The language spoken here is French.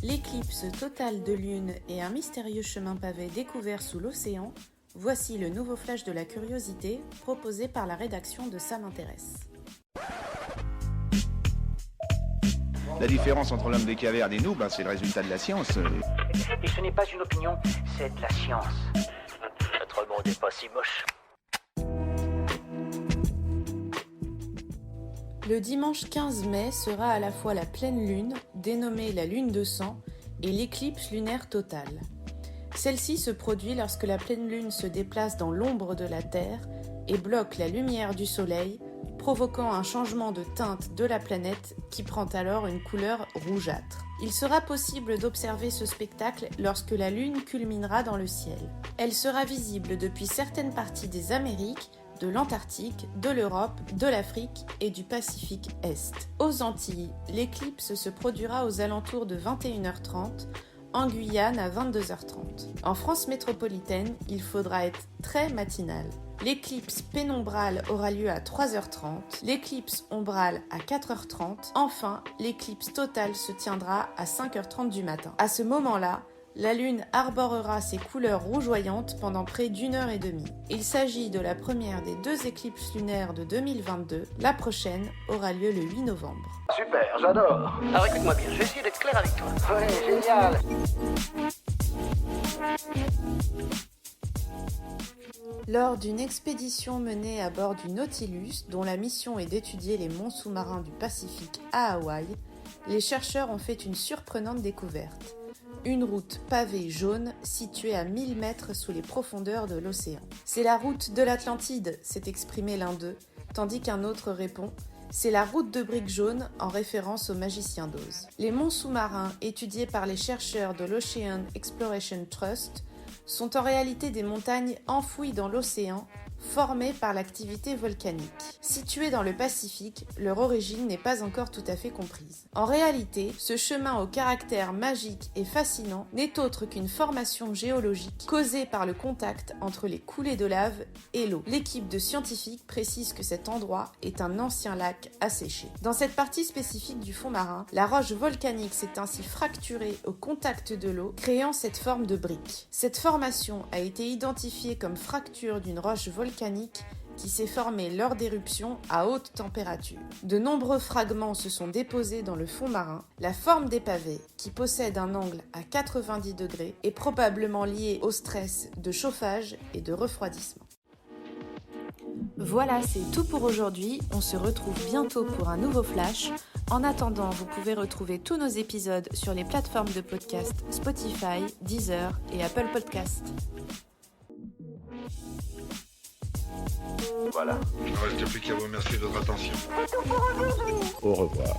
L'éclipse totale de lune et un mystérieux chemin pavé découvert sous l'océan, voici le nouveau flash de la curiosité proposé par la rédaction de Ça m'intéresse. La différence entre l'homme des cavernes et nous, c'est le résultat de la science. Et ce n'est pas une opinion, c'est de la science. Notre monde n'est pas si moche. Le dimanche 15 mai sera à la fois la pleine lune, dénommée la lune de sang, et l'éclipse lunaire totale. Celle-ci se produit lorsque la pleine lune se déplace dans l'ombre de la Terre et bloque la lumière du Soleil, provoquant un changement de teinte de la planète qui prend alors une couleur rougeâtre. Il sera possible d'observer ce spectacle lorsque la lune culminera dans le ciel. Elle sera visible depuis certaines parties des Amériques, de l'Antarctique, de l'Europe, de l'Afrique et du Pacifique Est. Aux Antilles, l'éclipse se produira aux alentours de 21h30, en Guyane à 22h30. En France métropolitaine, il faudra être très matinal. L'éclipse pénombrale aura lieu à 3h30, l'éclipse ombrale à 4h30, enfin, l'éclipse totale se tiendra à 5h30 du matin. À ce moment-là, la Lune arborera ses couleurs rougeoyantes pendant près d'une heure et demie. Il s'agit de la première des 2 éclipses lunaires de 2022. La prochaine aura lieu le 8 novembre. Super, j'adore. Alors écoute-moi bien, je vais essayer d'être clair avec toi. Ouais, génial. Lors d'une expédition menée à bord du Nautilus, dont la mission est d'étudier les monts sous-marins du Pacifique à Hawaï, les chercheurs ont fait une surprenante découverte. Une route pavée jaune située à 1000 mètres sous les profondeurs de l'océan. « C'est la route de l'Atlantide », s'est exprimé l'un d'eux, tandis qu'un autre répond « C'est la route de briques jaunes » en référence au magicien d'Oz. Les monts sous-marins étudiés par les chercheurs de l'Ocean Exploration Trust sont en réalité des montagnes enfouies dans l'océan, formées par l'activité volcanique. Situées dans le Pacifique, leur origine n'est pas encore tout à fait comprise. En réalité, ce chemin au caractère magique et fascinant n'est autre qu'une formation géologique causée par le contact entre les coulées de lave et l'eau. L'équipe de scientifiques précise que cet endroit est un ancien lac asséché. Dans cette partie spécifique du fond marin, la roche volcanique s'est ainsi fracturée au contact de l'eau, créant cette forme de brique. Cette formation a été identifiée comme fracture d'une roche volcanique qui s'est formée lors d'éruptions à haute température. De nombreux fragments se sont déposés dans le fond marin. La forme des pavés, qui possède un angle à 90 degrés, est probablement liée au stress de chauffage et de refroidissement. Voilà, c'est tout pour aujourd'hui. On se retrouve bientôt pour un nouveau flash. En attendant, vous pouvez retrouver tous nos épisodes sur les plateformes de podcast Spotify, Deezer et Apple Podcasts. Voilà. Il ne reste plus qu'à vous remercier de votre attention. Au revoir.